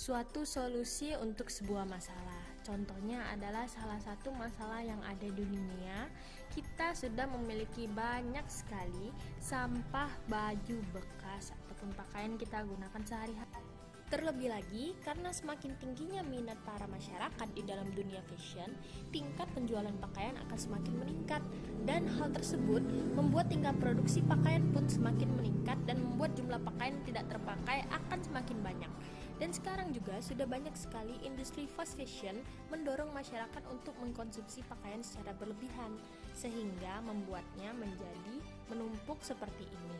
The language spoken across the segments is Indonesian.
suatu solusi untuk sebuah masalah. Contohnya adalah salah satu masalah yang ada di dunia, kita sudah memiliki banyak sekali sampah baju bekas ataupun pakaian kita gunakan sehari-hari. Terlebih lagi, karena semakin tingginya minat para masyarakat di dalam dunia fashion, tingkat penjualan pakaian akan semakin meningkat. Dan hal tersebut membuat tingkat produksi pakaian pun semakin meningkat dan membuat jumlah pakaian tidak terpakai akan semakin banyak. Dan sekarang juga sudah banyak sekali industri fast fashion mendorong masyarakat untuk mengkonsumsi pakaian secara berlebihan, sehingga membuatnya menjadi menumpuk seperti ini.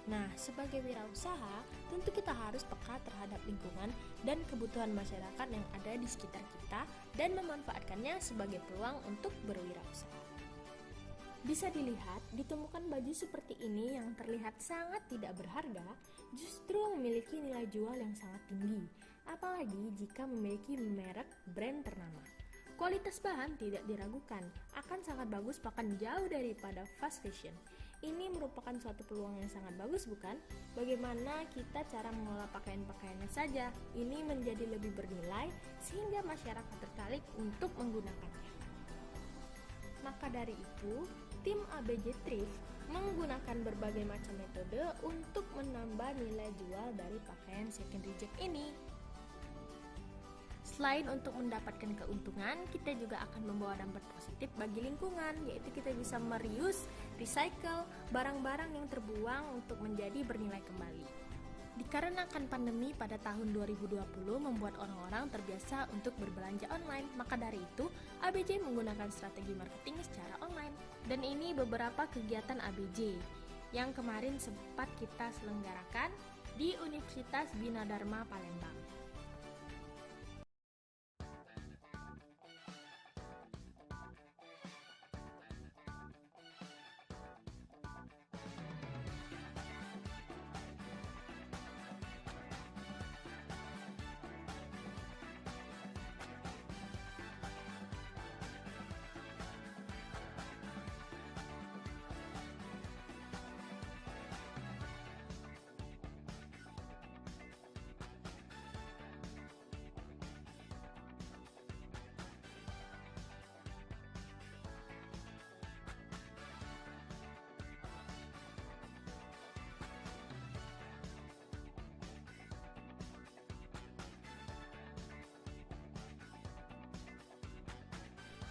Nah, sebagai wirausaha, tentu kita harus peka terhadap lingkungan dan kebutuhan masyarakat yang ada di sekitar kita dan memanfaatkannya sebagai peluang untuk berwirausaha. Bisa dilihat, ditemukan baju seperti ini yang terlihat sangat tidak berharga, justru memiliki nilai jual yang sangat tinggi, apalagi jika memiliki merek brand ternama. Kualitas bahan tidak diragukan, akan sangat bagus bahkan jauh daripada fast fashion. Ini merupakan suatu peluang yang sangat bagus, bukan? Bagaimana kita cara mengolah pakaian-pakaiannya saja, ini menjadi lebih bernilai sehingga masyarakat tertarik untuk menggunakannya. Maka dari itu, tim ABJ Thrift menggunakan berbagai macam metode untuk menambah nilai jual dari pakaian second reject ini. Selain untuk mendapatkan keuntungan, kita juga akan membawa dampak positif bagi lingkungan, yaitu kita bisa mereuse, recycle barang-barang yang terbuang untuk menjadi bernilai kembali. Dikarenakan pandemi pada tahun 2020 membuat orang-orang terbiasa untuk berbelanja online, maka dari itu ABJ menggunakan strategi marketing secara online. Dan ini beberapa kegiatan ABJ yang kemarin sempat kita selenggarakan di Universitas Bina Dharma Palembang.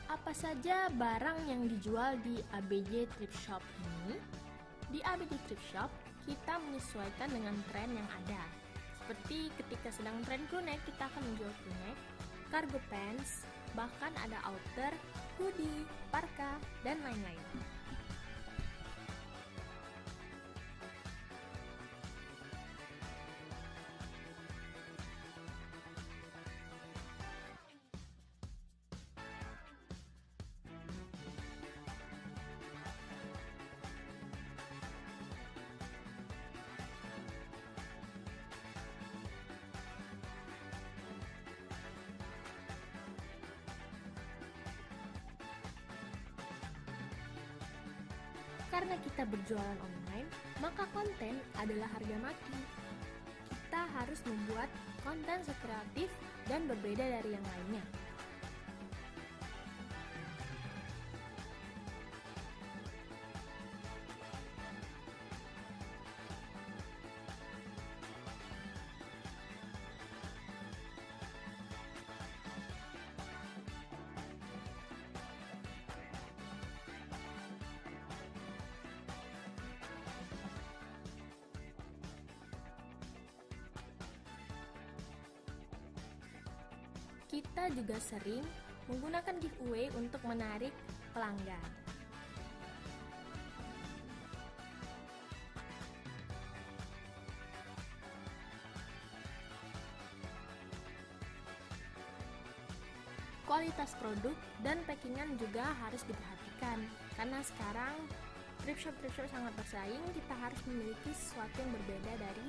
Apa saja barang yang dijual di ABJ Thrift Shop ini? Di ABJ Thrift Shop, kita menyesuaikan dengan tren yang ada. Seperti ketika sedang tren crew neck, kita akan menjual crew neck, cargo pants, bahkan ada outer, hoodie, parka, dan lain-lain. Karena kita berjualan online, maka konten adalah harga mati. Kita harus membuat konten sekreatif dan berbeda dari yang lainnya. Kita juga sering menggunakan giveaway untuk menarik pelanggan. Kualitas produk dan packingan juga harus diperhatikan, karena sekarang thrift shop sangat bersaing. Kita harus memiliki sesuatu yang berbeda dari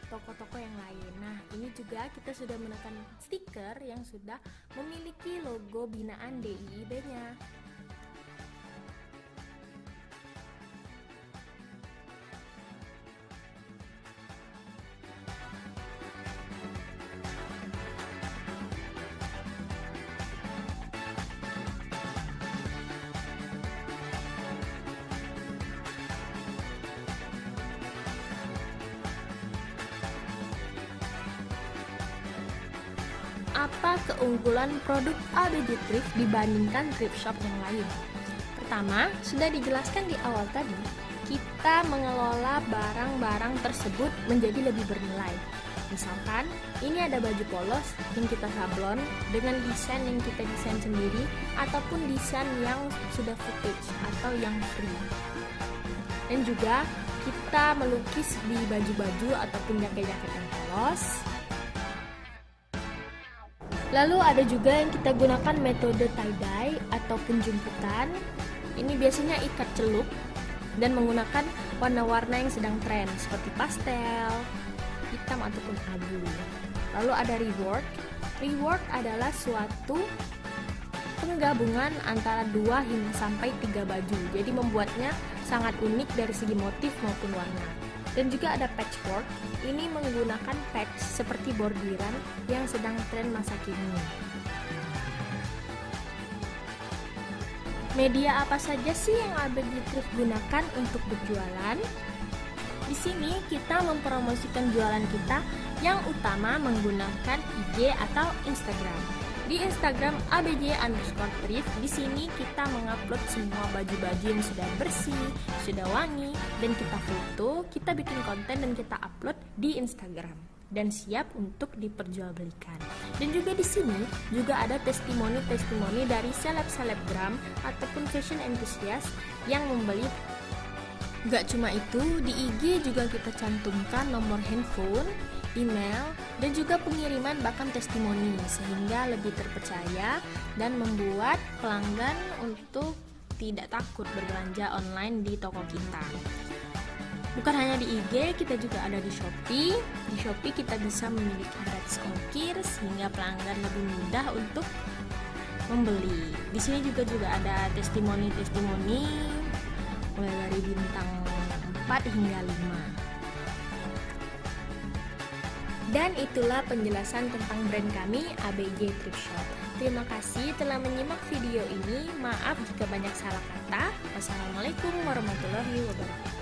toko-toko yang lain. Nah, ini juga kita sudah menekan stiker yang sudah memiliki logo binaan DIIB-nya. apa keunggulan produk ABJ Thrift dibandingkan thrift shop yang lain? Pertama, sudah dijelaskan di awal tadi, kita mengelola barang-barang tersebut menjadi lebih bernilai. Misalkan, ini ada baju polos yang kita sablon dengan desain yang kita desain sendiri ataupun desain yang sudah footage atau yang free. Dan juga kita melukis di baju-baju ataupun jaket-jaket yang polos. Lalu ada juga yang kita gunakan metode tie-dye ataupun jumputan. Ini biasanya ikat celup dan menggunakan warna-warna yang sedang tren seperti pastel, hitam ataupun abu. Lalu ada rework. Rework adalah suatu penggabungan antara 2 hingga sampai 3 baju. Jadi membuatnya sangat unik dari segi motif maupun warna. Dan juga ada patchwork, ini menggunakan patch seperti bordiran yang sedang tren masa kini. Media apa saja sih yang ABJ Thrift gunakan untuk berjualan? Di sini kita mempromosikan jualan kita yang utama menggunakan IG atau Instagram. Di Instagram ABJ_Thrift, di sini kita mengupload semua baju-baju yang sudah bersih, sudah wangi, dan kita foto, kita bikin konten dan kita upload di Instagram dan siap untuk diperjualbelikan. Dan juga di sini juga ada testimoni-testimoni dari seleb-selebgram ataupun fashion enthusiast yang membeli. Gak cuma itu, di IG juga kita cantumkan nomor handphone, email, dan juga pengiriman bahkan testimoni sehingga lebih terpercaya dan membuat pelanggan untuk tidak takut berbelanja online di toko kita. Bukan hanya di IG, kita juga ada di Shopee. Di Shopee kita bisa memiliki gratis ongkir sehingga pelanggan lebih mudah untuk membeli. Di sini juga ada testimoni-testimoni mulai dari bintang 4 hingga 5. Dan itulah penjelasan tentang brand kami, ABJ Thrift Shop. Terima kasih telah menyimak video ini. Maaf jika banyak salah kata. Wassalamualaikum warahmatullahi wabarakatuh.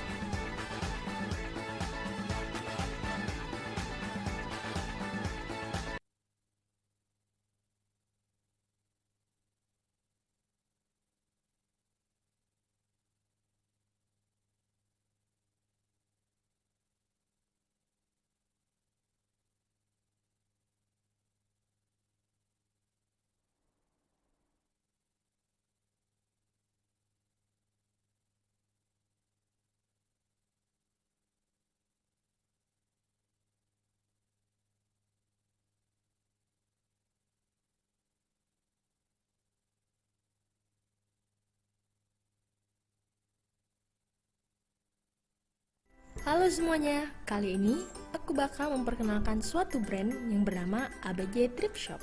Halo semuanya, kali ini aku bakal memperkenalkan suatu brand yang bernama ABJ Thrift Shop.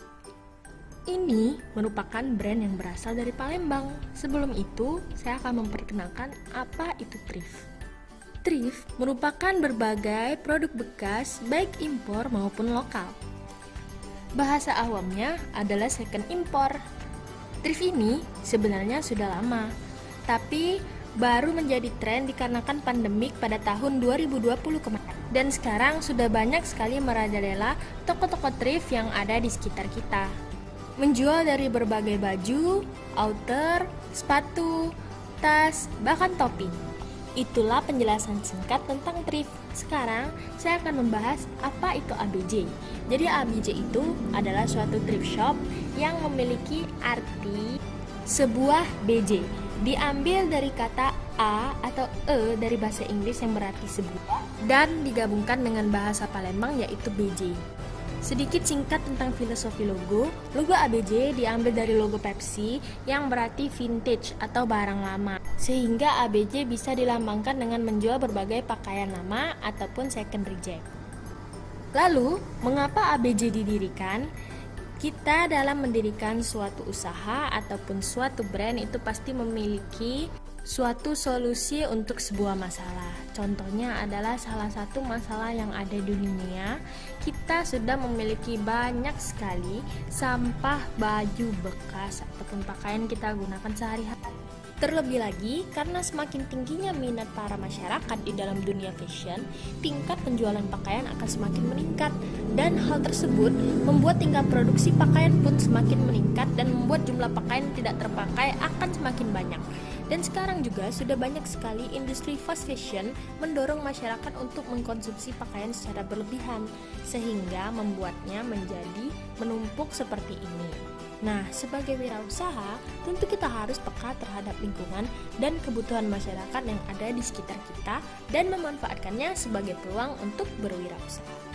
Ini merupakan brand yang berasal dari Palembang. Sebelum itu, saya akan memperkenalkan apa itu thrift. Thrift merupakan berbagai produk bekas baik impor maupun lokal. Bahasa awamnya adalah second impor. Thrift ini sebenarnya sudah lama, tapi baru menjadi tren dikarenakan pandemik pada tahun 2020 kemarin. Dan sekarang sudah banyak sekali merajalela toko-toko thrift yang ada di sekitar kita. Menjual dari berbagai baju, outer, sepatu, tas, bahkan topi. Itulah penjelasan singkat tentang thrift. Sekarang saya akan membahas apa itu ABJ. Jadi ABJ itu adalah suatu thrift shop yang memiliki arti sebuah BJ. Diambil dari kata A atau E dari bahasa Inggris yang berarti sebuah dan digabungkan dengan bahasa Palembang yaitu BJ. Sedikit singkat tentang filosofi logo. Logo ABJ diambil dari logo Pepsi yang berarti vintage atau barang lama. Sehingga ABJ bisa dilambangkan dengan menjual berbagai pakaian lama ataupun second reject. Lalu, mengapa ABJ didirikan? Kita dalam mendirikan suatu usaha ataupun suatu brand itu pasti memiliki suatu solusi untuk sebuah masalah. Contohnya adalah salah satu masalah yang ada di dunia, kita sudah memiliki banyak sekali sampah baju bekas ataupun pakaian kita gunakan sehari-hari. Terlebih lagi, karena semakin tingginya minat para masyarakat di dalam dunia fashion, tingkat penjualan pakaian akan semakin meningkat. Dan hal tersebut membuat tingkat produksi pakaian pun semakin meningkat dan membuat jumlah pakaian tidak terpakai akan semakin banyak. Dan sekarang juga sudah banyak sekali industri fast fashion mendorong masyarakat untuk mengkonsumsi pakaian secara berlebihan, sehingga membuatnya menjadi menumpuk seperti ini. Nah, sebagai wirausaha, tentu kita harus peka terhadap lingkungan dan kebutuhan masyarakat yang ada di sekitar kita dan memanfaatkannya sebagai peluang untuk berwirausaha.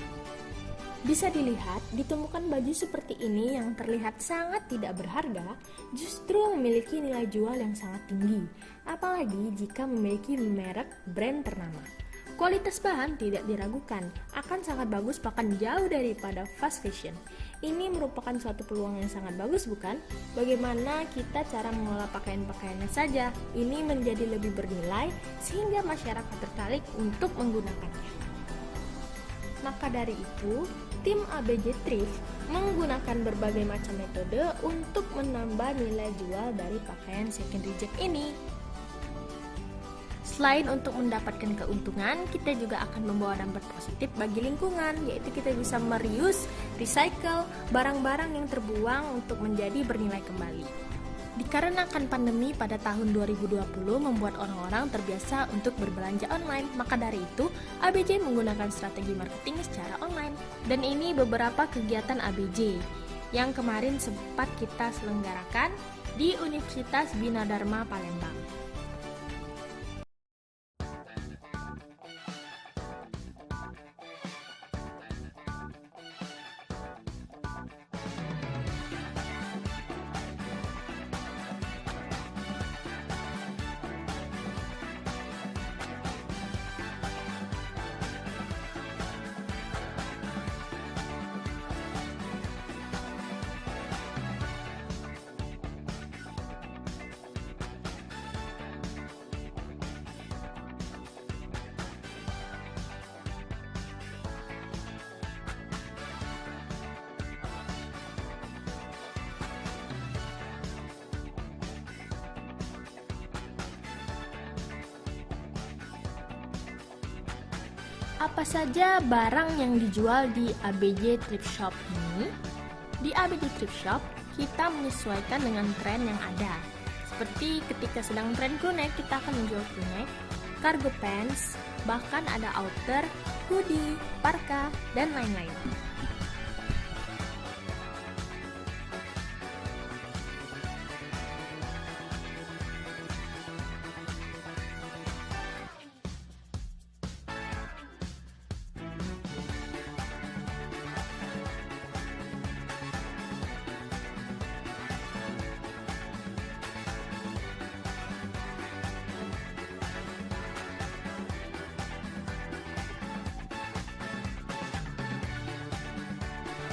Bisa dilihat, ditemukan baju seperti ini yang terlihat sangat tidak berharga justru memiliki nilai jual yang sangat tinggi, apalagi jika memiliki merek brand ternama. Kualitas bahan tidak diragukan, akan sangat bagus bahkan jauh daripada fast fashion. Ini merupakan suatu peluang yang sangat bagus, bukan? Bagaimana kita cara mengolah pakaian-pakaiannya saja, ini menjadi lebih bernilai sehingga masyarakat tertarik untuk menggunakannya. Maka dari itu, tim ABJ Thrift menggunakan berbagai macam metode untuk menambah nilai jual dari pakaian second reject ini. Selain untuk mendapatkan keuntungan, kita juga akan membawa dampak positif bagi lingkungan, yaitu kita bisa mereuse, recycle barang-barang yang terbuang untuk menjadi bernilai kembali. Dikarenakan pandemi pada tahun 2020 membuat orang-orang terbiasa untuk berbelanja online, maka dari itu ABJ menggunakan strategi marketing secara online. Dan ini beberapa kegiatan ABJ yang kemarin sempat kita selenggarakan di Universitas Bina Dharma Palembang. Apa saja barang yang dijual di ABJ Thrift Shop ini? Di ABJ Thrift Shop, kita menyesuaikan dengan tren yang ada. Seperti ketika sedang tren crew neck, kita akan menjual crew neck, cargo pants, bahkan ada outer, hoodie, parka, dan lain-lain.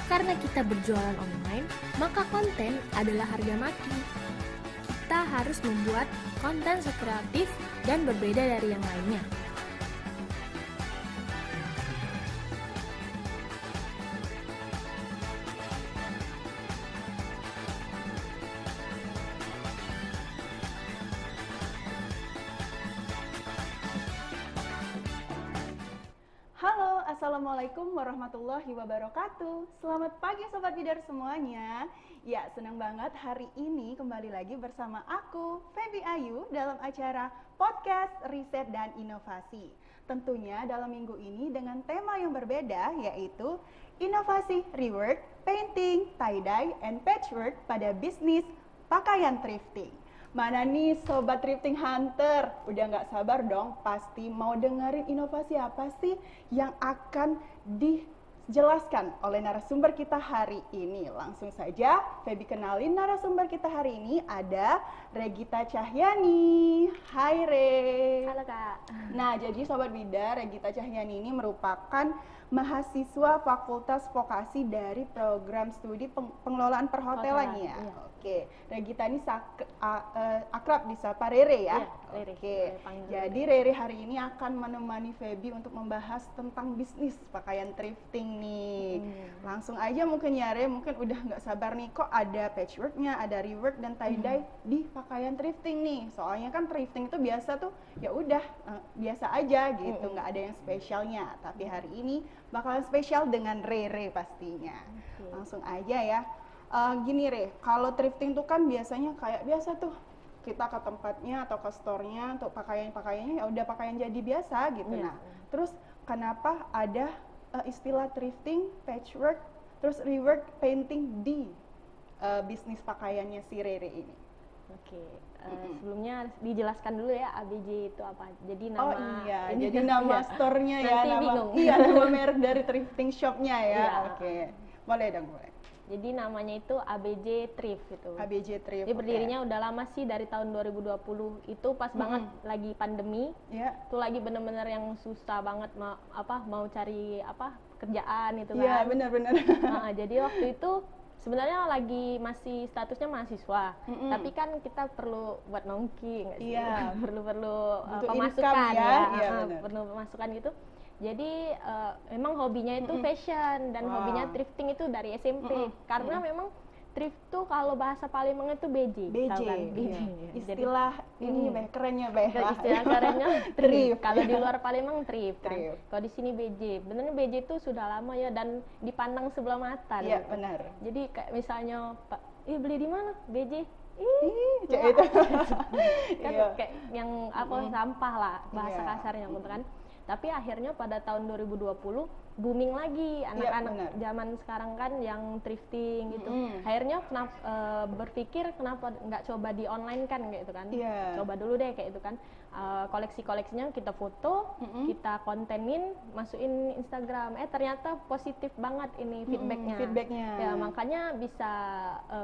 Karena kita berjualan online, maka konten adalah harga mati. Kita harus membuat konten sekreatif dan berbeda dari yang lainnya. Halo, Assalamualaikum warahmatullahi wabarakatuh. Selamat pagi Sobat Bidar semuanya. Ya, senang banget hari ini kembali lagi bersama aku, Feby Ayu, dalam acara Podcast Riset dan Inovasi. Tentunya dalam minggu ini dengan tema yang berbeda, yaitu Inovasi Rework, Painting, Tie-Dye, and Patchwork pada bisnis pakaian thrifting. Mana nih Sobat Thrifting Hunter? Udah nggak sabar dong, pasti mau dengerin inovasi apa sih yang akan dijelaskan oleh narasumber kita hari ini. Langsung saja, Feby kenalin narasumber kita hari ini ada Regita Cahyani. Hai Re. Halo Kak. Nah, jadi Sobat Bidar, Regita Cahyani ini merupakan mahasiswa Fakultas Vokasi dari program studi pengelolaan perhotelan ya. Iya. Oke, Regita ini akrab disapa Rere ya. Iya, Rere. Oke, Boleh panggil jadi Rere hari ini akan menemani Feby untuk membahas tentang bisnis pakaian thrifting nih. Langsung aja mungkin ya Re, mungkin udah nggak sabar nih kok ada patchworknya, ada rework dan tie-dye di pakaian thrifting nih. Soalnya kan thrifting itu biasa tuh ya udah biasa aja gitu, nggak ada yang spesialnya. Tapi hari ini bakalan spesial dengan Rere pastinya. Langsung aja ya. Gini Re, kalau thrifting tuh kan biasanya kayak biasa tuh kita ke tempatnya atau ke store-nya untuk pakaiannya ya udah pakaian jadi biasa gitu. Nah, terus kenapa ada istilah thrifting, patchwork, terus rework, painting di bisnis pakaiannya si Rere ini? Oke, sebelumnya dijelaskan dulu ya ABJ itu apa. Jadi nama Oh iya, jadi nama store-nya ya, Nanti bingung. Iya, nama merek dari thrifting shop-nya ya. Iya. Oke. Boleh dong, boleh. Jadi namanya itu ABJ Thrift itu. ABJ Thrift. Jadi berdirinya udah lama sih, dari tahun 2020. Itu pas banget lagi pandemi. Ya. Itu lagi bener-bener yang susah banget mau cari kerjaan gitu kan. Iya, benar-benar. Nah, jadi waktu itu sebenarnya lagi masih statusnya mahasiswa, tapi kan kita perlu buat nongki nggak sih? Iya. perlu Untuk pemasukan income ya. Iya, benar. perlu pemasukan gitu. Jadi emang hobinya itu fashion dan hobinya thrifting itu dari SMP. Karena memang thrift tuh kalau bahasa Palembang itu BJ. BJ. Tahu kan? BJ. Iya. Jadi, Istilah ini Beh, kerennya Beh. istilah kerennya Thrift. Kalau di luar Palembang thrift kan. Thrift. Kalau di sini BJ. Benernya BJ itu sudah lama ya dan dipandang sebelah mata. Iya, gitu. benar. Jadi kayak misalnya Pak, beli di mana? BJ. Kayak itu. Kan Iya. kayak yang sampah lah bahasa Iya. kasarnya gitu kan. Tapi akhirnya pada tahun 2020 booming lagi anak-anak benar. zaman sekarang kan yang thrifting gitu. Akhirnya berpikir kenapa nggak coba di online kan kayak gitu kan. Iya. Coba dulu deh kayak itu kan. Koleksi-koleksinya kita foto, kita kontenin, masukin Instagram. Ternyata positif banget ini feedbacknya. Feedbacknya. Ya makanya bisa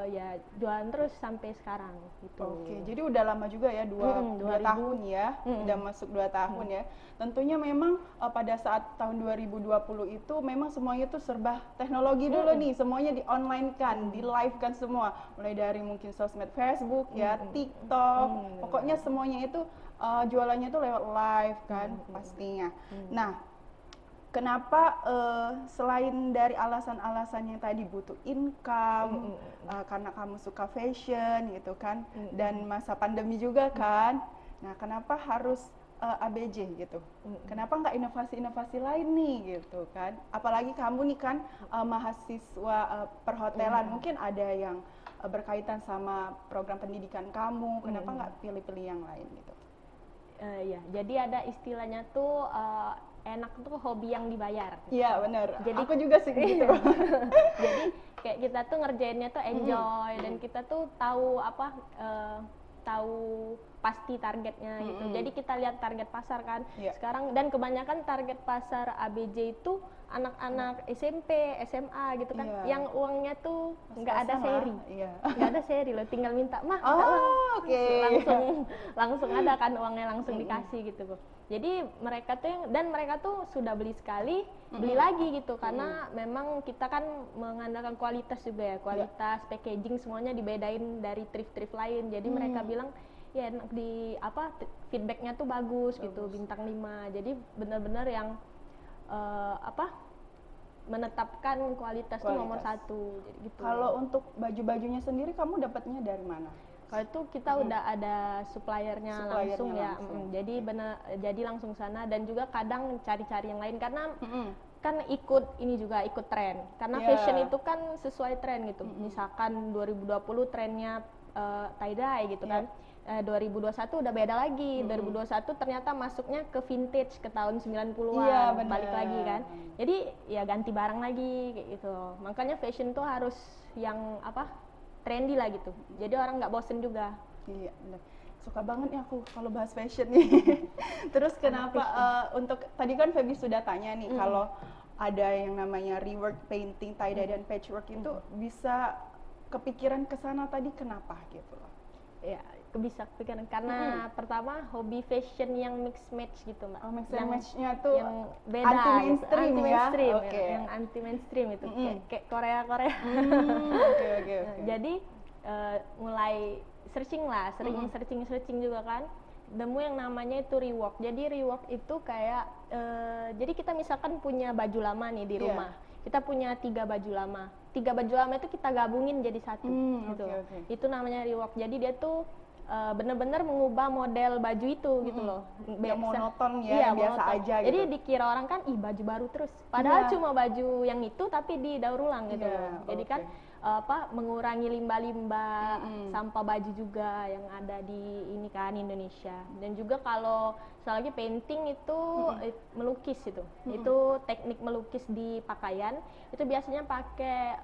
ya jualan terus sampai sekarang gitu. Oke, jadi udah lama juga ya, dua 2000. tahun ya, udah masuk 2 tahun ya. Tentunya memang pada saat tahun 2020 itu memang semuanya tuh serba teknologi dulu nih, semuanya di online kan, di live kan semua, mulai dari mungkin sosmed Facebook ya, TikTok, pokoknya semuanya itu jualannya tuh lewat live kan pastinya. Nah, kenapa selain dari alasan-alasan yang tadi butuh income, karena kamu suka fashion gitu kan, dan masa pandemi juga kan, nah kenapa harus ABJ gitu? Kenapa nggak inovasi-inovasi lain nih gitu kan? Apalagi kamu nih kan mahasiswa perhotelan, mungkin ada yang berkaitan sama program pendidikan kamu, kenapa nggak pilih-pilih yang lain gitu? Ya, jadi ada istilahnya tuh enak tuh hobi yang dibayar. Iya benar. Jadi Aku juga sih gitu. Jadi kayak kita tuh ngerjainnya tuh enjoy dan kita tuh tahu tahu pasti targetnya gitu. Jadi kita lihat target pasar kan. Sekarang dan kebanyakan target pasar ABJ itu anak-anak SMP, SMA gitu kan. Yang uangnya tuh nggak ada seri. Nggak ada seri loh, tinggal minta mah. Langsung ada kan uangnya, langsung dikasih gitu kok. Jadi mereka tuh sudah beli sekali, beli lagi gitu karena memang kita kan mengandalkan kualitas juga ya, kualitas packaging semuanya dibedain dari thrift lain. Jadi mereka bilang ya feedbacknya tuh bagus gitu, bintang 5. Jadi benar-benar yang menetapkan kualitas tuh nomor 1 jadi gitu. Kalau untuk baju-bajunya sendiri kamu dapatnya dari mana? Kalau itu kita udah ada suppliernya langsung ya. Jadi langsung sana dan juga kadang cari-cari yang lain karena kan ikut tren. Karena fashion itu kan sesuai tren gitu. Misalkan 2020 trennya tie-dye gitu kan. 2021 udah beda lagi. 2021 ternyata masuknya ke vintage, ke tahun 90-an, balik lagi kan. Jadi ya ganti barang lagi kayak gitu. Makanya fashion tuh harus yang trendy lah gitu. Jadi orang nggak bosen juga. Iya, benar. Suka banget ya aku kalau bahas fashion nih. Terus kenapa untuk tadi kan Feby sudah tanya nih kalau ada yang namanya rework, painting, tie-dye dan patchwork itu bisa kepikiran ke sana tadi kenapa gitu loh? Ya, bisa kepikiran karena pertama hobi fashion yang mix match gitu Mbak. Oh, mix yang and match-nya tuh yang beda anti mainstream anti mainstream ya. Oke. yang anti mainstream itu kayak Korea. Oke. Jadi mulai searching lah, searching juga kan, nemu yang namanya itu rework. Jadi rework itu kayak jadi kita misalkan punya baju lama nih di rumah, kita punya 3 baju lama itu kita gabungin jadi satu gitu. Okay. Itu namanya rework. Jadi dia tuh bener-bener mengubah model baju itu gitu loh. Yang monoton ya, iya, yang biasa monoton. aja gitu. Jadi dikira orang kan ih baju baru terus, padahal cuma baju yang itu tapi didaur ulang gitu loh. Jadi kan mengurangi limbah-limbah sampah baju juga yang ada di ini kan Indonesia. Dan juga kalau lagi painting itu melukis itu teknik melukis di pakaian itu biasanya pakai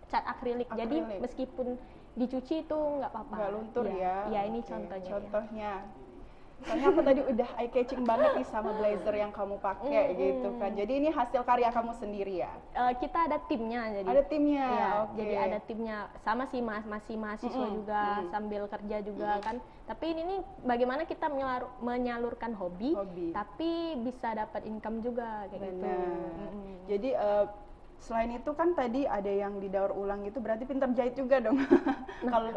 cat akrilik. Jadi meskipun dicuci itu nggak apa-apa, nggak luntur ya. Ya ini contohnya. Soalnya aku tadi udah eye catching banget nih sama blazer yang kamu pakai gitu kan. Jadi ini hasil karya kamu sendiri ya? Kita ada timnya jadi. Ada timnya. Ya, jadi ada timnya. Sama sih masih mahasiswa juga sambil kerja juga kan. Tapi ini nih bagaimana kita menyalurkan hobi tapi bisa dapat income juga kayak gitu. Jadi selain itu kan tadi ada yang didaur ulang gitu, berarti pintar jahit juga dong. Kalau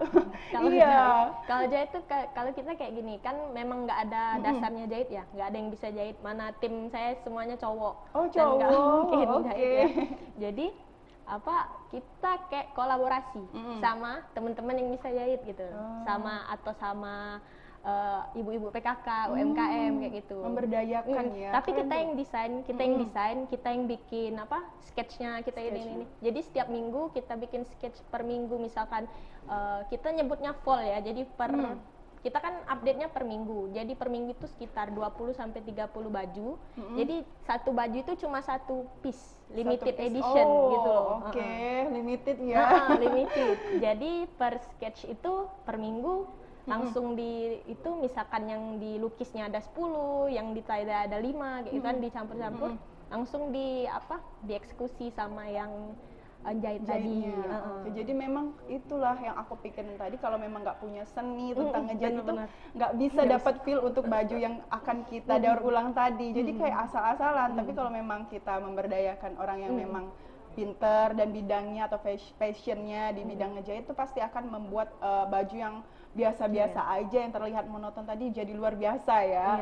jahit tuh kalau kita kayak gini kan memang nggak ada dasarnya jahit ya, nggak ada yang bisa jahit. Mana tim saya semuanya cowok. Oh, dan nggak mungkin jahit ya. Jadi kita kayak kolaborasi sama teman-teman yang bisa jahit gitu, sama ibu-ibu PKK, UMKM kayak gitu. Memberdayakan ya. Tapi kita yang desain, kita yang bikin sketchnya kita ini. Jadi setiap minggu kita bikin sketch per minggu, misalkan kita nyebutnya fall ya. Jadi kita kan update-nya per minggu. Jadi per minggu itu sekitar 20 sampai 30 baju. Jadi satu baju itu cuma satu piece, limited edition gitu loh. Limited ya. Limited. Jadi per sketch itu per minggu langsung itu misalkan yang di lukisnya ada 10, yang di tie ada 5 gitu kan, dicampur-campur langsung dieksekusi sama yang jahit tadi. Jadi memang itulah yang aku pikirin tadi, kalau memang nggak punya seni tentang ngejahit itu nggak bisa dapat feel untuk baju yang akan kita daur ulang tadi. Jadi kayak asal-asalan. Tapi kalau memang kita memberdayakan orang yang memang pinter dan bidangnya atau passionnya di bidang ngejahit, itu pasti akan membuat baju yang biasa-biasa aja yang terlihat monoton tadi jadi luar biasa ya.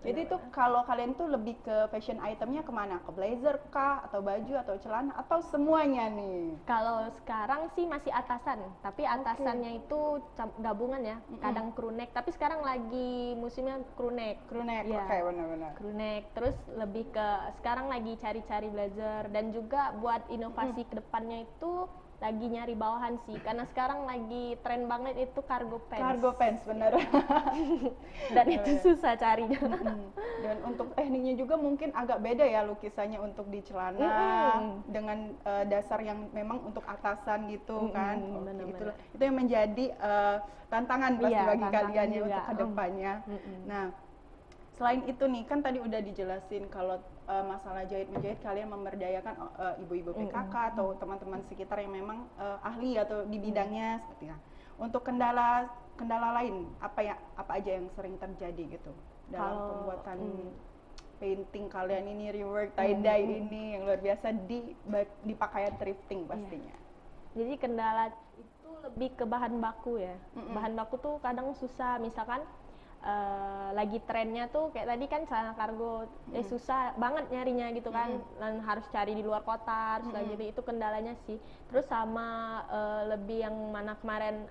Jadi itu kalau kalian tuh lebih ke fashion itemnya kemana? Ke blazer kah? Atau baju atau celana? Atau semuanya nih? Kalau sekarang sih masih atasan, tapi atasannya itu gabungan ya. Kadang crew neck, tapi sekarang lagi musimnya crew neck. Benar-benar. Crew neck, terus lebih ke sekarang lagi cari-cari blazer, dan juga buat inovasi kedepannya itu lagi nyari bawahan sih, karena sekarang lagi tren banget itu cargo pants. Cargo pants, bener. Dan itu susah carinya. Dan untuk tekniknya juga mungkin agak beda ya lukisannya untuk di celana dengan dasar yang memang untuk atasan gitu kan. Itu yang menjadi tantangan pasti bagi kalian ya untuk kedepannya. Nah, selain itu nih, kan tadi udah dijelasin kalau masalah jahit-menjahit kalian memberdayakan ibu-ibu PKK atau teman-teman sekitar yang memang ahli atau di bidangnya seperti itu. Untuk kendala lain apa aja yang sering terjadi gitu dalam pembuatan painting kalian ini, rework tie-dye ini yang luar biasa di pakaian thrifting pastinya. Jadi kendala itu lebih ke bahan baku ya. Bahan baku tuh kadang susah, misalkan lagi trennya tuh kayak tadi kan celana kargo susah banget nyarinya gitu kan, dan harus cari di luar kota, terus lagi itu kendalanya sih. Terus sama lebih yang mana kemarin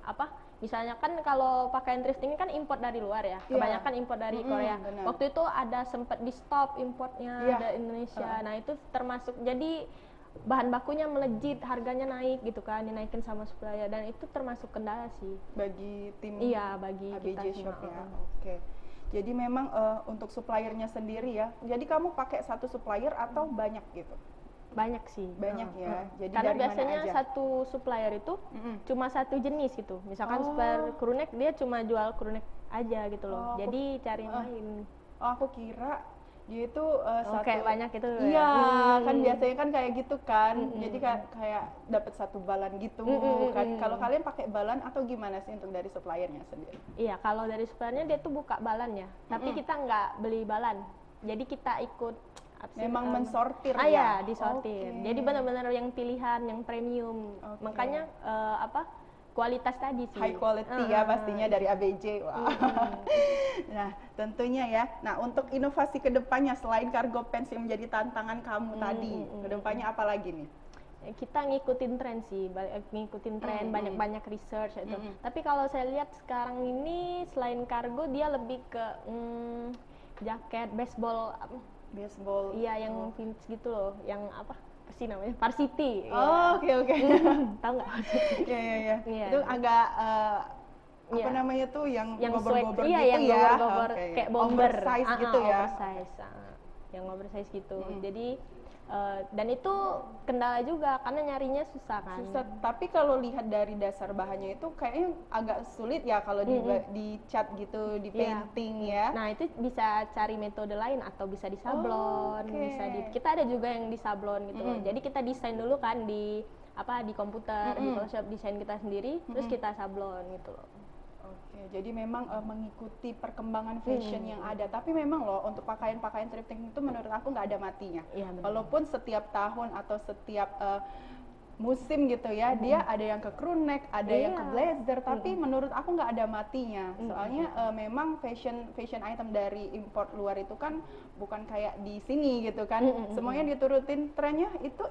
misalnya kan kalau pakaian thrifting kan import dari luar ya, kebanyakan import dari Korea. Waktu itu ada sempat di stop importnya dari Indonesia. Nah itu termasuk, jadi bahan bakunya melejit, harganya naik gitu kan, dinaikin sama supplier, dan itu termasuk kendala sih bagi tim bagi ABJ Shop ya. Jadi memang untuk suppliernya sendiri ya, jadi kamu pakai satu supplier atau banyak gitu? Banyak sih, banyak ya. Jadi karena dari biasanya mana aja? Satu supplier itu cuma satu jenis gitu, misalkan super crew neck dia cuma jual crew neck aja gitu loh. Jadi cari yang lain. Aku kira Dia itu kayak banyak itu. Iya, kan biasanya kan kayak gitu kan. Jadi kayak dapat satu balan gitu kan. Kalau kalian pakai balan atau gimana sih untuk dari suppliernya sendiri? Iya, kalau dari suppliernya dia tuh buka balan ya. Tapi kita nggak beli balan. Jadi kita ikut memang mensortir ya? ya? Disortir. Jadi benar-benar yang pilihan, yang premium. Makanya kualitas tadi sih. High quality ya pastinya dari ABJ. Wow. Nah, tentunya ya. Nah, untuk inovasi kedepannya selain cargo pants yang menjadi tantangan kamu tadi, kedepannya apa lagi nih? Kita ngikutin tren sih, ngikutin tren, banyak-banyak research itu. Tapi kalau saya lihat sekarang ini selain kargo dia lebih ke jaket baseball. Iya, yang vintage gitu loh, yang apa sih namanya? Varsity. Oh, oke. Tahu nggak? Iya. Itu agak apa namanya tuh yang gober-gober gitu yang ya? Gober-gober kayak bomber. Oversize gitu ya? Oversize. Yang oversize gitu. Jadi dan itu kendala juga karena nyarinya susah kan. Susah, tapi kalau lihat dari dasar bahannya itu kayaknya agak sulit ya kalau di cat gitu, di painting ya. Nah, itu bisa cari metode lain atau bisa disablon, kita ada juga yang disablon gitu. Jadi kita desain dulu kan di komputer, di Photoshop, desain kita sendiri, terus kita sablon gitu loh. Oke, jadi memang mengikuti perkembangan fashion yang ada. Tapi memang loh untuk pakaian-pakaian thrifting itu menurut aku nggak ada matinya. Iya, walaupun setiap tahun atau setiap musim gitu ya, dia ada yang ke crew neck, ada yang ke blazer, tapi menurut aku nggak ada matinya. Soalnya memang fashion item dari import luar itu kan bukan kayak di sini gitu kan. Semuanya diturutin trennya itu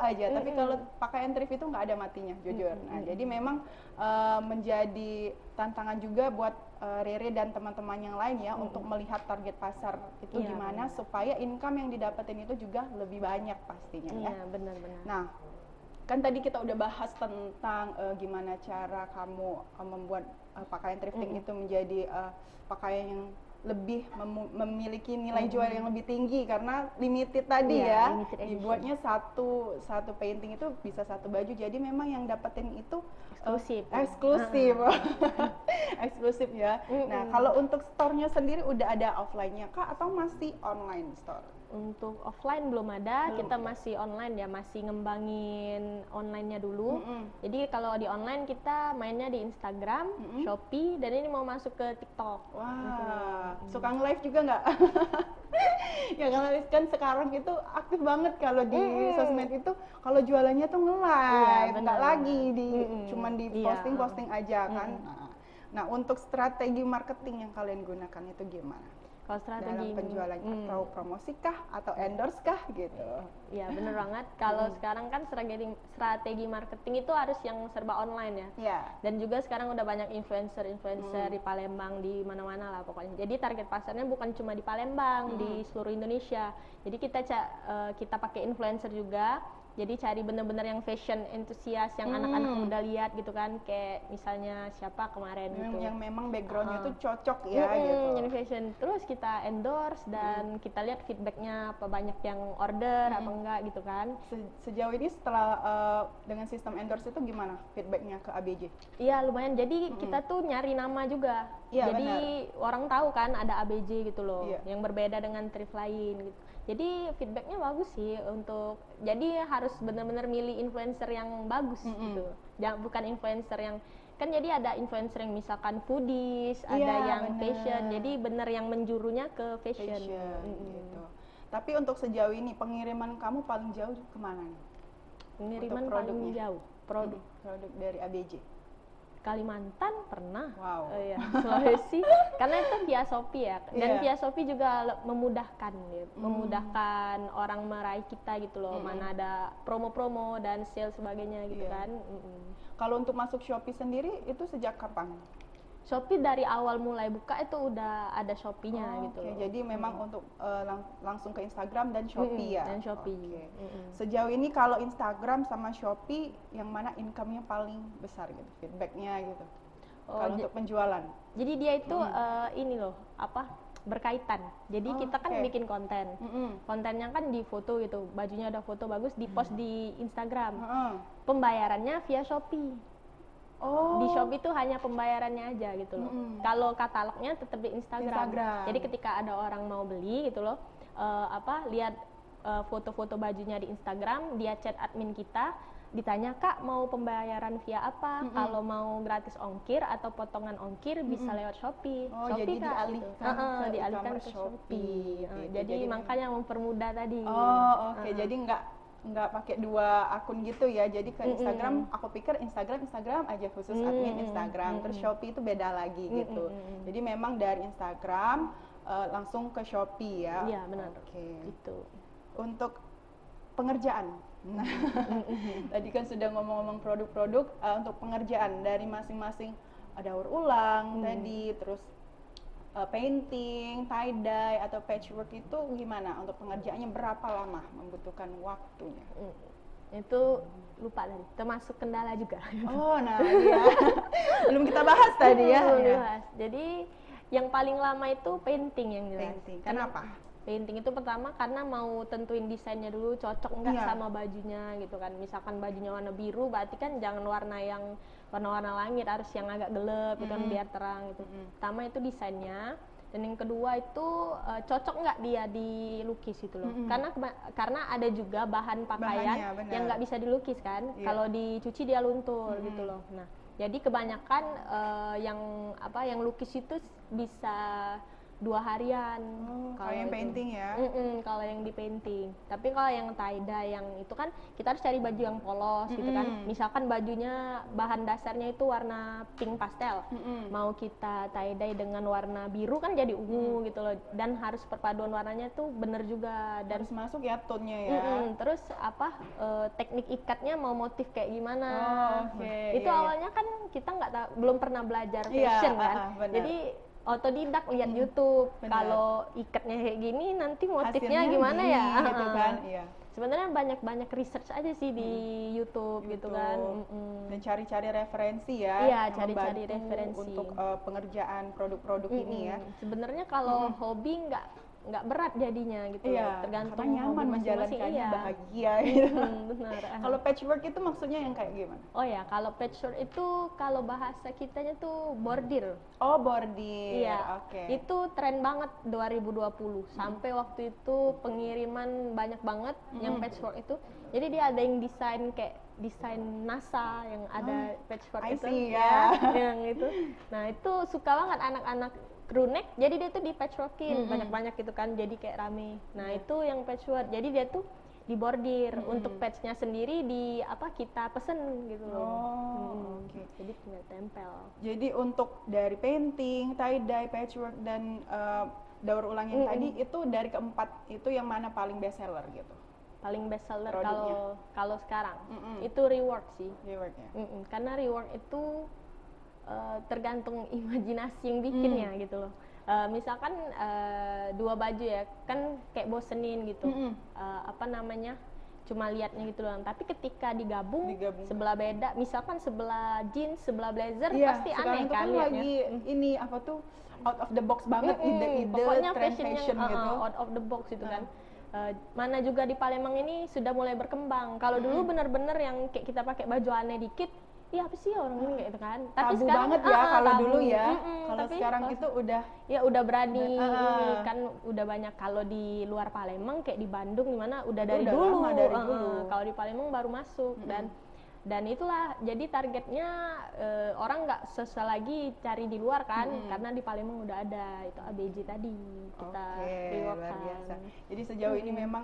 aja. Tapi kalau pakaian thrift itu nggak ada matinya, jujur. Nah, jadi memang menjadi tantangan juga buat Rere dan teman-teman yang lain ya untuk melihat target pasar itu gimana supaya income yang didapetin itu juga lebih banyak pastinya ya. Iya, benar-benar. Nah, kan tadi kita udah bahas tentang gimana cara kamu membuat pakaian thrifting itu menjadi pakaian yang lebih memiliki nilai jual yang lebih tinggi karena limited tadi ya. Dibuatnya satu painting itu bisa satu baju, jadi memang yang dapetin itu eksklusif. Eksklusif ya. Nah, kalau untuk store-nya sendiri udah ada offline-nya kah atau masih online store? Untuk offline belum ada, kita masih online ya, masih ngembangin online-nya dulu. Jadi kalau di online kita mainnya di Instagram, Shopee, dan ini mau masuk ke TikTok. Wah, suka nge-live juga nggak? Ya karena kan sekarang itu aktif banget kalau di sosmed itu, kalau jualannya tuh nge-live, nggak lagi cuman di posting aja kan. Nah, untuk strategi marketing yang kalian gunakan itu gimana? Kalau strategi dalam penjualan atau promosi kah atau endorse kah gitu? Iya, bener banget. Kalau sekarang kan strategi marketing itu harus yang serba online ya. Dan juga sekarang udah banyak influencer di Palembang, di mana-mana lah pokoknya. Jadi target pasarnya bukan cuma di Palembang, di seluruh Indonesia. Jadi kita pakai influencer juga. Jadi cari bener-bener yang fashion entusias, yang anak-anak muda lihat gitu kan, kayak misalnya siapa kemarin gitu. Yang memang backgroundnya tuh cocok ya gitu. Yang fashion. Terus kita endorse dan kita lihat feedbacknya apa banyak yang order apa enggak gitu kan. Sejauh ini setelah dengan sistem endorse itu gimana feedbacknya ke ABJ? Iya lumayan. Jadi kita tuh nyari nama juga. Jadi orang tahu kan ada ABJ gitu loh, yang berbeda dengan thrift lain gitu. Jadi feedbacknya bagus sih jadi harus benar-benar milih influencer yang bagus gitu. Bukan influencer yang kan jadi ada influencer yang misalkan foodies, ada yang fashion. Jadi benar yang menjurunya ke fashion. Gitu. Tapi untuk sejauh ini pengiriman kamu paling jauh kemana nih? Pengiriman paling jauh produk dari ABJ. Kalimantan pernah, wow. Sulawesi, karena itu via Shopee ya, dan via Shopee juga memudahkan, gitu. Memudahkan orang meraih kita gitu loh, mana ada promo-promo dan sale sebagainya gitu kan. Kalau untuk masuk Shopee sendiri itu sejak kapan? Shopee dari awal mulai buka itu udah ada Shopee-nya gitu. Jadi memang untuk langsung ke Instagram dan Shopee ya. Dan Shopee. Sejauh ini kalau Instagram sama Shopee yang mana income-nya paling besar gitu, feedback-nya gitu. Kalau untuk penjualan. Jadi dia itu ini loh, berkaitan. Jadi kita kan bikin konten. Kontennya kan di foto gitu, bajunya ada foto bagus, di-post di Instagram. Pembayarannya via Shopee. Di Shopee itu hanya pembayarannya aja gitu loh. Kalau katalognya tetap di Instagram. Jadi ketika ada orang mau beli gitu loh, lihat foto-foto bajunya di Instagram, dia chat admin kita, ditanya Kak mau pembayaran via apa, kalau mau gratis ongkir atau potongan ongkir bisa lewat Shopee. Oh, Shopee jadi Kak, dialihkan gitu. ke Dialihkan e-commerce ke Shopee, Shopee. gitu. Jadi makanya mempermudah tadi. Oh, oke. Jadi nggak pakai 2 akun gitu ya. Jadi ke Instagram, aku pikir Instagram aja khusus admin Instagram. Terus Shopee itu beda lagi gitu. Jadi memang dari Instagram langsung ke Shopee ya. Iya, benar. Oke. Gitu. Untuk pengerjaan. Nah, tadi kan sudah ngomong-ngomong produk-produk, untuk pengerjaan dari masing-masing daur ulang tadi, terus painting, tie dye atau patchwork itu gimana? Untuk pengerjaannya berapa lama membutuhkan waktunya? Itu lupa tadi, termasuk kendala juga. Oh, nah iya. Belum kita bahas tadi ya. Belum dibahas. Jadi yang paling lama itu painting yang jelas. Painting. Kenapa? Painting itu pertama karena mau tentuin desainnya dulu cocok enggak sama bajunya gitu kan. Misalkan bajunya warna biru, berarti kan jangan warna-warna langit, harus yang agak gelap gitu kan biar terang gitu. Pertama itu desainnya, dan yang kedua itu cocok nggak dia dilukis itu loh. Karena ada juga bahan pakaian yang nggak bisa dilukis kan. Kalau dicuci dia luntur gitu loh. Nah, jadi kebanyakan yang lukis itu bisa 2 harian. Kalau yang painting ya? Kalau yang di painting. Tapi kalau yang tie dye yang itu kan kita harus cari baju yang polos gitu kan. Misalkan bajunya bahan dasarnya itu warna pink pastel. Mau kita tie dye dengan warna biru kan jadi ungu gitu loh. Dan harus perpaduan warnanya tuh bener juga. Dan harus masuk ya tone-nya ya. Terus teknik ikatnya mau motif kayak gimana. Itu awalnya kan kita belum pernah belajar fashion kan. Jadi otodidak lihat YouTube. Kalau ikatnya kayak gini nanti motifnya hasilnya gimana ya gitu kan. Sebenarnya banyak research aja sih di YouTube gitu kan. Dan cari-cari referensi ya. Iya, cari-cari referensi untuk pengerjaan produk-produk ini ya. Sebenarnya kalau hobi nggak berat jadinya gitu. Tergantung karena nyaman menjalankannya, bahagia gitu. Benar. Kalau patchwork itu maksudnya yang kayak gimana? Oh ya, kalau patchwork itu kalau bahasa kitanya tuh bordir. Oh, bordir. Iya. Itu tren banget 2020. Sampai waktu itu pengiriman banyak banget yang patchwork itu. Jadi dia ada yang desain NASA yang ada patchwork itu yang itu. Nah, itu suka banget anak-anak crewneck, jadi dia tuh di patchworkin banyak-banyak gitu kan, jadi kayak rame. Nah itu yang patchwork, jadi dia tuh dibordir. Untuk patchnya sendiri kita pesen gitu loh. Jadi tinggal tempel. Jadi untuk dari painting, tie dye, patchwork dan daur ulang yang tadi itu dari keempat itu yang mana paling best seller gitu? Paling best seller kalau sekarang itu rework sih. Rework ya. Karena rework itu tergantung imajinasi yang bikinnya gitu loh. Misalkan 2 baju ya kan kayak bosenin gitu. Cuma liatnya gitu doang. Tapi ketika digabung sebelah beda, misalkan sebelah jeans, sebelah blazer, pasti aneh kan liatnya. Lagi ini apa tuh out of the box banget, ide-ide pokoknya trend fashion gitu. Out of the box gitu kan. Mana juga di Palembang ini sudah mulai berkembang. Kalau dulu bener-bener yang kayak kita pakai baju aneh dikit, iya apa sih orang ini kayak gitu kan. Tapi tabu sekarang banget ya kalau tabu. dulu ya. Kalau sekarang itu udah berani ini kan, udah banyak. Kalau di luar Palembang kayak di Bandung gimana udah dari dulu. Kalau di Palembang baru masuk. Dan itulah jadi targetnya orang nggak susah lagi cari di luar kan, karena di Palembang udah ada itu ABJ tadi kita reworkkan. Jadi sejauh ini memang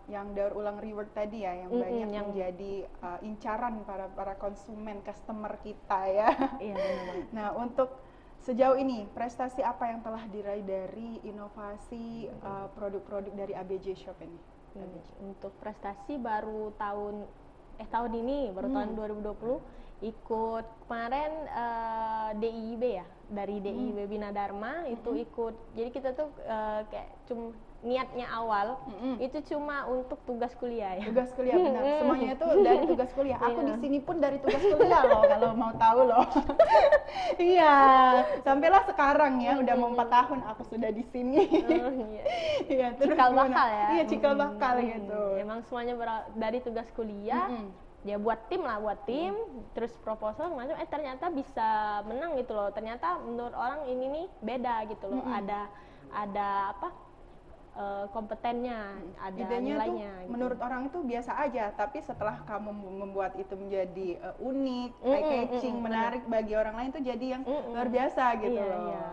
yang daur ulang rework tadi ya yang banyak yang menjadi incaran para konsumen customer kita ya. Iya benar. Nah untuk sejauh ini prestasi apa yang telah diraih dari inovasi produk-produk dari ABJ Shop ini? Untuk prestasi baru tahun ini tahun 2020 ikut kemarin DIIB ya, dari DIIB Bina Dharma itu ikut. Jadi kita tuh kayak cuma niatnya awal itu cuma untuk tugas kuliah ya. Tugas kuliah benar. Semuanya itu dari tugas kuliah. Aku di sini pun dari tugas kuliah loh kalau mau tahu loh. Iya, sampailah sekarang ya udah mau 4 tahun aku sudah di sini. Iya, terus cikal bakal ya. Iya, cikal bakal gitu. Emang semuanya dari tugas kuliah. Dia buat tim, terus proposal macam ternyata bisa menang gitu loh. Ternyata menurut orang ini nih beda gitu loh. Ada kompetennya, ada idenya tuh nilainya gitu. menurut orang itu biasa aja, tapi setelah kamu membuat itu menjadi unik, eye-catching, menarik bagi orang lain tuh jadi yang luar biasa gitu Iya, loh. iya.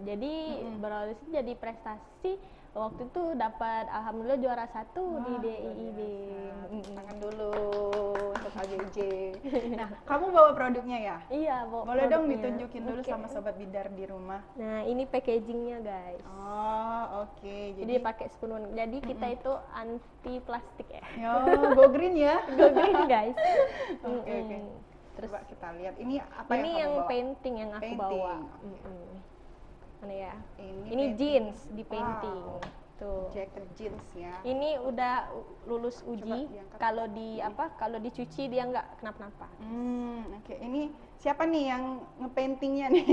Jadi berawal sih jadi prestasi. Waktu itu dapat alhamdulillah juara 1 di DIIB. Tangan dulu untuk ABJ. Nah, kamu bawa produknya ya? Iya, Boleh dong produknya. ditunjukin dulu Oke. sama sobat bidar di rumah. Nah, ini packagingnya guys. Oh, oke. Jadi pakai spoon. Jadi kita itu anti plastik ya. Yo, go green ya. Go green guys. Oke, oke. Terus Coba kita lihat. Ini apa ini yang yang kamu bawa? painting yang aku bawa. Painting. Mana ya? Ini Ini painting. jeans di painting. Wow. Tuh. Jacket jeans ya. Ini udah lulus uji. diangkat. Kalau kalau dicuci dia nggak kenapa-napa. Oke. Ini siapa nih yang ngepaintingnya nih?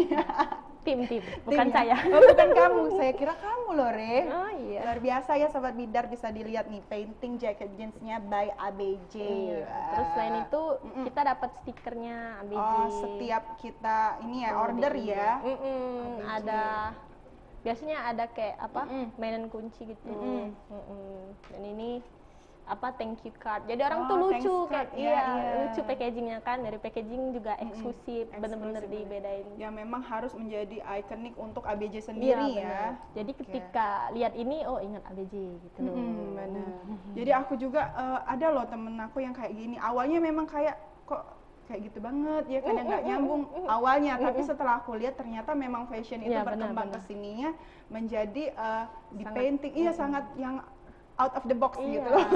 Tim, Tim bukan ya? saya. Oh, bukan kamu. Saya kira kamu loh, Re. Oh iya. Luar biasa ya sobat bidar, bisa dilihat nih painting jacket jeansnya by ABJ. Iya. Terus selain itu kita dapat stikernya ABJ. Oh, setiap kita ini ya order ya. Ada biasanya ada kayak apa mainan kunci gitu. Dan ini apa thank you card. Jadi orang tuh lucu thanks kayak card. Iya. lucu packagingnya kan, dari packaging juga eksklusif, bener-bener Eksklusif. dibedain. Ya memang harus menjadi ikonik untuk ABJ Iya, sendiri ya. bener. Jadi ketika lihat ini oh ingat ABJ gitu. Benar. Jadi aku juga ada loh temen aku yang kayak gini. Awalnya memang kayak kok kayak gitu banget ya, kadang nggak nyambung awalnya. Tapi setelah aku lihat ternyata memang fashion itu Iya, berkembang benar. kesininya menjadi di Sangat, painting. Iya sangat yang out of the box Iya. gitu loh.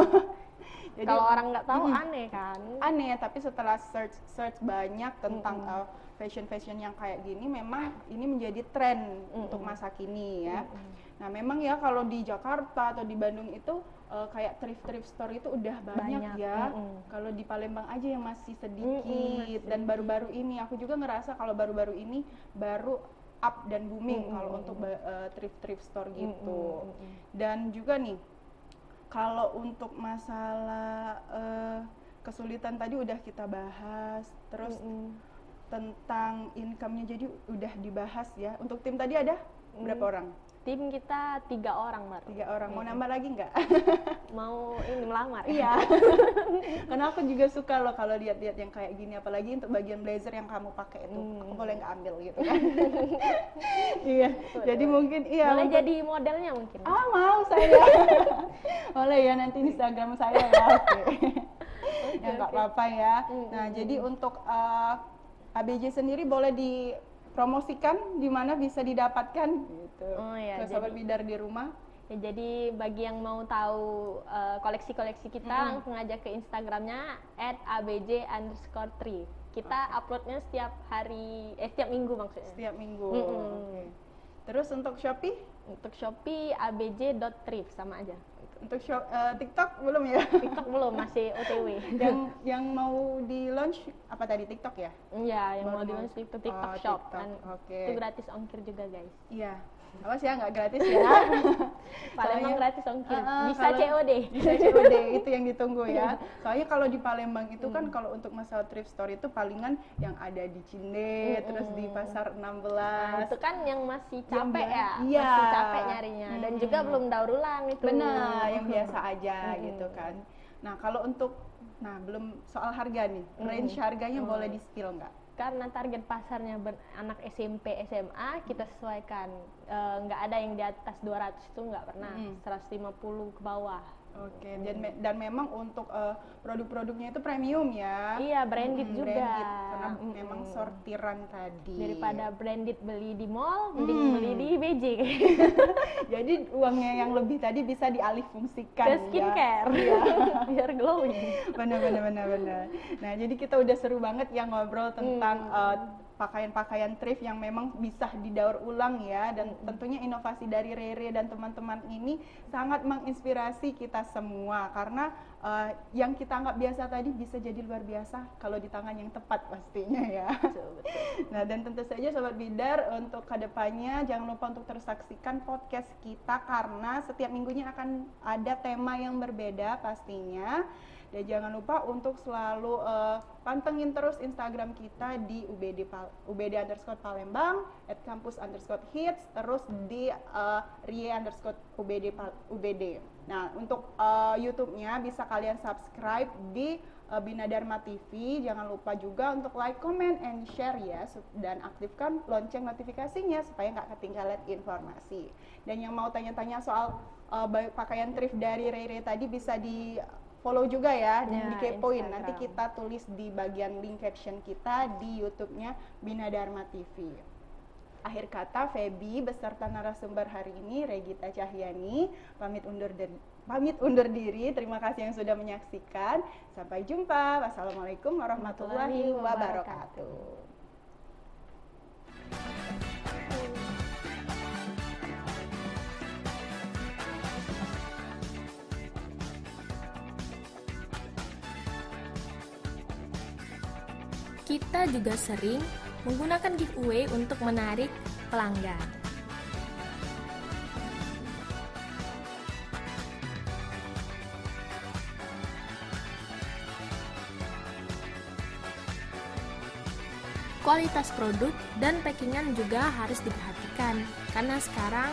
Jadi Kalau orang nggak tahu aneh kan. aneh, tapi setelah search banyak tentang fashion yang kayak gini, memang ini menjadi tren untuk masa kini ya. Nah memang ya kalau di Jakarta atau di Bandung itu kayak thrift store itu udah banyak ya. Kalau di Palembang aja yang masih sedikit. Dan baru-baru ini aku juga ngerasa kalau baru-baru ini baru up dan booming kalau untuk thrift store gitu. Dan juga nih kalau untuk masalah kesulitan tadi udah kita bahas, terus tentang income-nya jadi udah dibahas ya. Untuk tim tadi ada berapa orang? Tim kita 3 orang, Mar. 3 orang. Mau nambah lagi nggak? Mau ini melamar. Iya. Karena aku juga suka loh kalau lihat-lihat yang kayak gini, apalagi untuk bagian blazer yang kamu pakai itu. Aku boleh nggak ambil gitu kan? Iya. Jadi mungkin iya. Boleh jadi modelnya mungkin. Mau saya. Boleh ya nanti Instagram saya ya. Oke. Ya nggak apa-apa ya. Nah, jadi untuk ABJ sendiri boleh dipromosikan di mana bisa didapatkan gitu. Oh ya, ke sobat bidar di rumah. Ya, jadi bagi yang mau tahu koleksi-koleksi kita langsung aja ke Instagramnya @abj_3. Kita uploadnya setiap hari, setiap minggu maksudnya. Setiap minggu. Oke. Terus untuk Shopee? Untuk Shopee abj.thrift sama aja. Untuk TikTok belum ya? TikTok belum, masih OTW. yang mau di launch apa tadi, TikTok ya? Iya, yang Baru mau di mau- TikTok, TikTok Oh, Shop TikTok, kan. oke. Itu gratis ongkir juga guys. Iya. Awas ya, nggak gratis ya. Palembang Soalnya- gratis ongkir. Bisa kalau- COD. Bisa COD, itu yang ditunggu ya. Soalnya kalau di Palembang itu kan kalau untuk masalah thrift store itu palingan yang ada di Cinde, terus di Pasar 16. Nah, itu kan yang masih Yang capek ya, iya. masih capek nyarinya, dan juga belum daur ulang itu. Benar, yang biasa aja gitu kan. Nah, kalau untuk belum soal harga nih. Range harganya boleh di-spill nggak? Karena target pasarnya anak SMP, SMA, kita sesuaikan. Nggak ada yang di atas 200 itu nggak pernah, 150 ke bawah. Oke, dan memang untuk produk-produknya itu premium ya. Iya, branded juga. Branded, karena memang sortiran tadi. Daripada branded beli di mall, mending beli di BJ. Jadi uangnya yang lebih tadi bisa dialih fungsikan Ke skincare, biar glowing. Benar. Nah, jadi kita udah seru banget ya ngobrol tentang pakaian-pakaian thrift yang memang bisa didaur ulang ya, dan tentunya inovasi dari Rere dan teman-teman ini sangat menginspirasi kita semua, karena yang kita anggap biasa tadi bisa jadi luar biasa kalau di tangan yang tepat pastinya ya. Betul. Nah, dan tentu saja sobat bidar, untuk kedepannya jangan lupa untuk terus saksikan podcast kita karena setiap minggunya akan ada tema yang berbeda pastinya. Dan jangan lupa untuk selalu pantengin terus Instagram kita di ubd_palembang, @campus_hits, terus di rie_ubd. Nah, untuk YouTube-nya bisa kalian subscribe di Bina Dharma TV. Jangan lupa juga untuk like, comment, and share ya, dan aktifkan lonceng notifikasinya supaya nggak ketinggalan informasi. Dan yang mau tanya-tanya soal pakaian thrift dari Rere tadi bisa di follow juga ya, dikepoin. Nanti kita tulis di bagian link caption kita di YouTube-nya Bina Dharma TV. Akhir kata, Feby beserta narasumber hari ini, Regita Cahyani, pamit undur diri. Terima kasih yang sudah menyaksikan. Sampai jumpa. Wassalamualaikum warahmatullahi wabarakatuh. Kita juga sering menggunakan giveaway untuk menarik pelanggan. Kualitas produk dan packingan juga harus diperhatikan, karena sekarang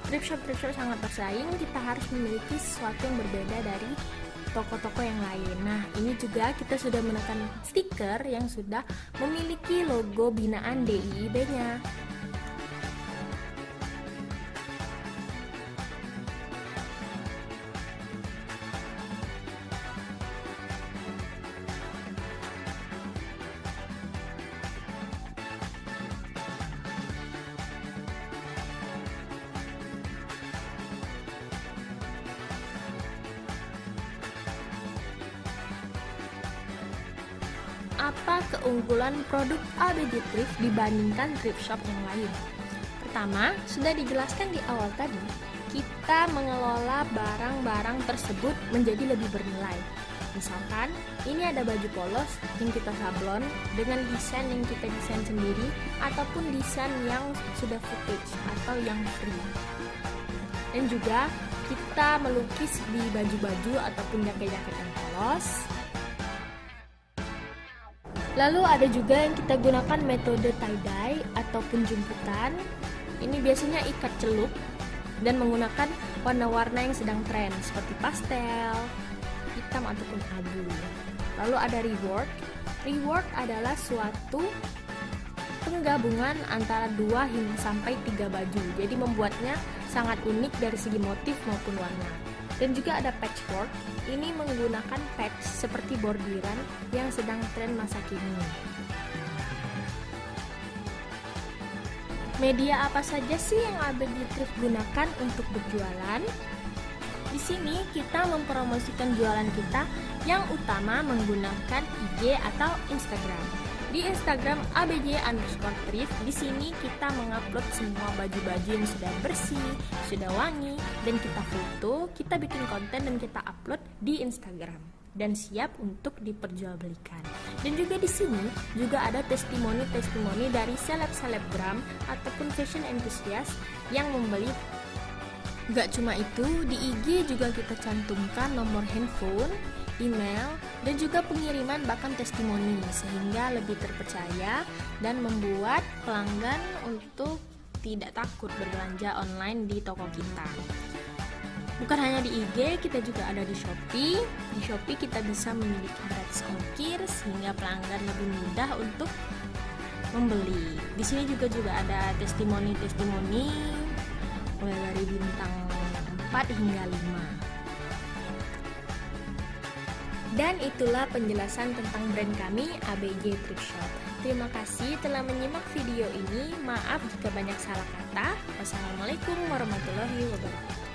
thrift shop sangat bersaing. Kita harus memiliki sesuatu yang berbeda dari toko-toko yang lain. Nah, ini juga kita sudah menekan stiker yang sudah memiliki logo binaan DIIB-nya. Apa keunggulan produk ABG Thrift dibandingkan thrift shop yang lain? Pertama, sudah dijelaskan di awal tadi, kita mengelola barang-barang tersebut menjadi lebih bernilai. Misalkan, ini ada baju polos yang kita sablon dengan desain yang kita desain sendiri, ataupun desain yang sudah footage atau yang free. Dan juga kita melukis di baju-baju ataupun jaket-jaket yang polos. Lalu ada juga yang kita gunakan metode tie-dye ataupun jemputan. Ini biasanya ikat celup dan menggunakan warna-warna yang sedang tren seperti pastel, hitam ataupun abu. Lalu ada rework. Rework adalah suatu penggabungan antara 2 hingga sampai 3 baju. Jadi membuatnya sangat unik dari segi motif maupun warna. Dan juga ada patchwork, ini menggunakan patch seperti bordiran yang sedang tren masa kini. Media apa saja sih yang ABG Thrift gunakan untuk berjualan? Di sini kita mempromosikan jualan kita yang utama menggunakan IG atau Instagram. Di Instagram abj_thrift, di sini kita mengupload semua baju-baju yang sudah bersih, sudah wangi, dan kita foto, kita bikin konten dan kita upload di Instagram dan siap untuk diperjualbelikan. Dan juga di sini juga ada testimoni dari selebgram ataupun fashion enthusiast yang membeli. Gak cuma itu, di IG juga kita cantumkan nomor handphone, email, dan juga pengiriman bahkan testimoni, sehingga lebih terpercaya dan membuat pelanggan untuk tidak takut berbelanja online di toko kita. Bukan hanya di IG, kita juga ada di Shopee. Di Shopee kita bisa memiliki gratis ongkir sehingga pelanggan lebih mudah untuk membeli. Di sini juga ada testimoni mulai dari bintang 4 hingga 5. Dan itulah penjelasan tentang brand kami, ABG Thrift Shop. Terima kasih telah menyimak video ini. Maaf jika banyak salah kata. Wassalamualaikum warahmatullahi wabarakatuh.